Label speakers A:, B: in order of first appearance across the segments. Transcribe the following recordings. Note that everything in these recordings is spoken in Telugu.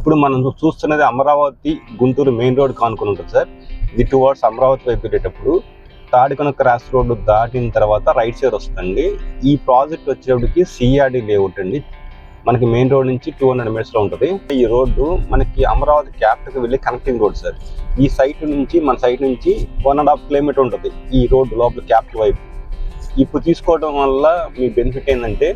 A: ఇప్పుడు మనం చూస్తున్నది అమరావతి గుంటూరు మెయిన్ రోడ్ కానుకొని ఉంటుంది సార్. ఇది టువర్డ్స్ అమరావతి వైపు వెళ్ళేటప్పుడు తాడికొండ క్రాస్ రోడ్డు దాటిన తర్వాత రైట్ సైడ్ వస్తుంది. ఈ ప్రాజెక్ట్ వచ్చేటప్పటికి సిఆర్డి లేఅవుట్ అండి. మనకి మెయిన్ రోడ్ నుంచి 200 మీటర్స్లో ఉంటుంది. ఈ రోడ్డు మనకి అమరావతి క్యాపిటల్కి వెళ్ళి కనెక్టింగ్ రోడ్ సార్. ఈ సైట్ నుంచి మన సైట్ నుంచి 1.5 కిలోమీటర్ ఉంటుంది ఈ రోడ్డు లోపల క్యాపిటల్ వైపు. ఇప్పుడు తీసుకోవడం వల్ల మీ బెనిఫిట్ ఏంటంటే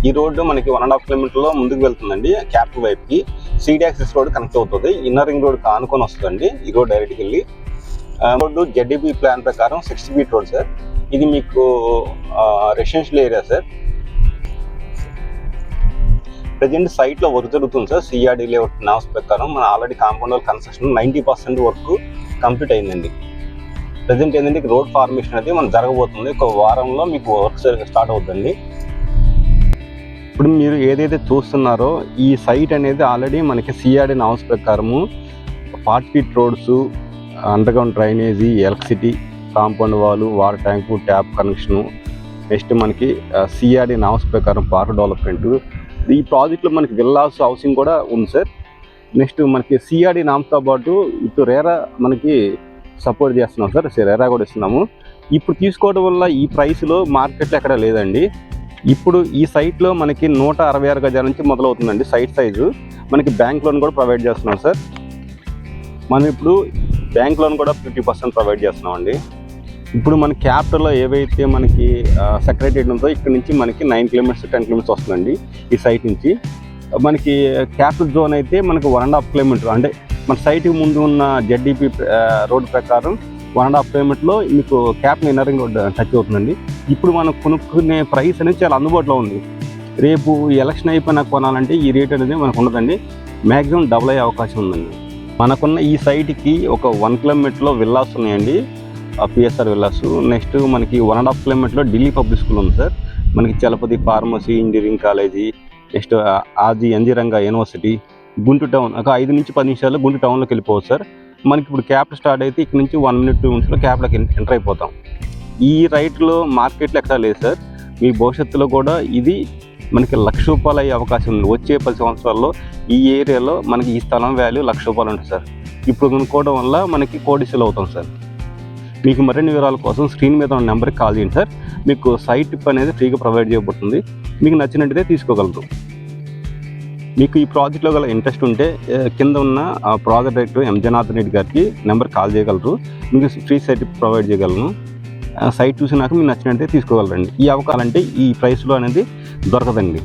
A: ఈ రోడ్డు మనకి 1.5 కిలోమీటర్లో ముందుకు వెళ్తుందండి. క్యాపిటల్ వైపుకి సీడీ యాక్సిస్ రోడ్ కనెక్ట్ అవుతుంది. ఇన్నర్ రింగ్ రోడ్ కానుకొని వస్తుందండి ఈ రోడ్ డైరెక్ట్కి వెళ్ళి. రోడ్డు జెడ్డీబీ ప్లాన్ ప్రకారం 60 ఫీట్ రోడ్ సార్. ఇది మీకు రెసిడెన్షియల్ ఏరియా సార్. ప్రజెంట్ సైట్లో వర్క్ జరుగుతుంది సార్. సిఆర్డీ లేఅవుట్ నామ్స్ ప్రకారం మన already compound wall construction 90% work complete అయిందండి. ప్రజెంట్ ఏంటంటే రోడ్ ఫార్మేషన్ అనేది మనం జరగబోతుంది. ఒక వారంలో మీకు వర్క్ స్టార్ట్ అవుతుందండి. ఇప్పుడు మీరు ఏదైతే చూస్తున్నారో ఈ సైట్ అనేది ఆల్రెడీ మనకి సిఆర్డీ నామ్స్ ప్రకారము 40 feet roads, underground drainage, electricity, compound wall, water tank, tap connection, next మనకి సిఆర్డీ నామ్స్ ప్రకారం పార్క్ డెవలప్మెంట్. ఈ ప్రాజెక్ట్లో మనకి విల్లాస్ హౌసింగ్ కూడా ఉంది సార్. నెక్స్ట్ మనకి సిఆర్డీ నామ్స్తో పాటు ఇప్పుడు రేరా మనకి సపోర్ట్ చేస్తున్నాం సార్. రేరా కూడా ఇస్తున్నాము. ఇప్పుడు తీసుకోవడం వల్ల ఈ ప్రైస్లో మార్కెట్లో ఎక్కడ లేదండి. ఇప్పుడు ఈ సైట్లో మనకి 166 గజాల నుంచి మొదలవుతుందండి సైట్ సైజు. మనకి బ్యాంక్ లోన్ కూడా ప్రొవైడ్ చేస్తున్నాం సార్. మనం ఇప్పుడు బ్యాంక్ లోన్ కూడా 50% ప్రొవైడ్ చేస్తున్నామండి. ఇప్పుడు మన క్యాపిటల్లో ఏవైతే మనకి సెక్రటరేట్ ఉందో ఇక్కడ నుంచి మనకి 9 కిలోమీటర్స్ 10 కిలోమీటర్స్ వస్తుందండి ఈ సైట్ నుంచి. మనకి క్యాపిటల్ జోన్ అయితే మనకి 1.5 కిలోమీటర్, అంటే మన సైట్కి ముందు ఉన్న జెడ్డీపీ రోడ్ ప్రకారం 1.5 కిలోమీటర్లో మీకు capital inner ring road touch అవుతుందండి. ఇప్పుడు మనం కొనుక్కునే ప్రైస్ అనేది చాలా అందుబాటులో ఉంది. రేపు ఎలక్షన్ అయిపోయినా కొనాలంటే ఈ రేట్ అనేది మనకు ఉండదండి. మ్యాక్సిమం డబుల్ అయ్యే అవకాశం ఉందండి. మనకున్న ఈ సైట్కి ఒక 1 కిలోమీటర్లో విల్లాస్ ఉన్నాయండి, పిఎస్ఆర్ విల్లాస్. నెక్స్ట్ మనకి 1.5 కిలోమీటర్లో ఢిల్లీ పబ్లిక్ స్కూల్ ఉంది సార్. మనకి Chalapathi pharmacy engineering college, next RG NG university, Guntur town ఒక 5 నుంచి 10 నిమిషాల్లో గుంటూరు టౌన్లోకి వెళ్ళిపోవచ్చు సార్. మనకి ఇప్పుడు క్యాపిటల్ స్టార్ట్ అయితే ఇక్కడ నుంచి 1 మినిట్ 2 మినిట్స్లో క్యాపిటల్కి ఎంటర్ అయిపోతాం. ఈ రైట్లో మార్కెట్లో ఎక్కడా లేదు సార్. మీ భవిష్యత్తులో కూడా ఇది మనకి ₹1,00,000 అయ్యే అవకాశం ఉంది. వచ్చే 10 సంవత్సరాల్లో ఈ ఏరియాలో మనకి ఈ స్థలం వాల్యూ ₹1,00,000 ఉంటుంది సార్. ఇప్పుడు కొనుక్కోవడం వల్ల మనకి కోటీసులు అవుతాం సార్. మీకు మరిన్ని వివరాల కోసం స్క్రీన్ మీద ఉన్న నెంబర్కి కాల్ చేయండి సార్. మీకు సైట్ టిప్ అనేది ఫ్రీగా ప్రొవైడ్ చేయబడుతుంది. మీకు నచ్చినట్టయితే తీసుకోగలరు. మీకు ఈ ప్రాజెక్ట్లో గల ఇంట్రెస్ట్ ఉంటే కింద ఉన్న project director M Janardhan Reddy గారికి నెంబర్ కాల్ చేయగలరు. మీకు ఫ్రీ సైట్ ప్రొవైడ్ చేయగలను. సైట్ చూసినాక మీకు నచ్చినట్టే తీసుకోగలరండి. ఈ అవకాశం అంటే ఈ ప్రైస్లో అనేది దొరకదండి.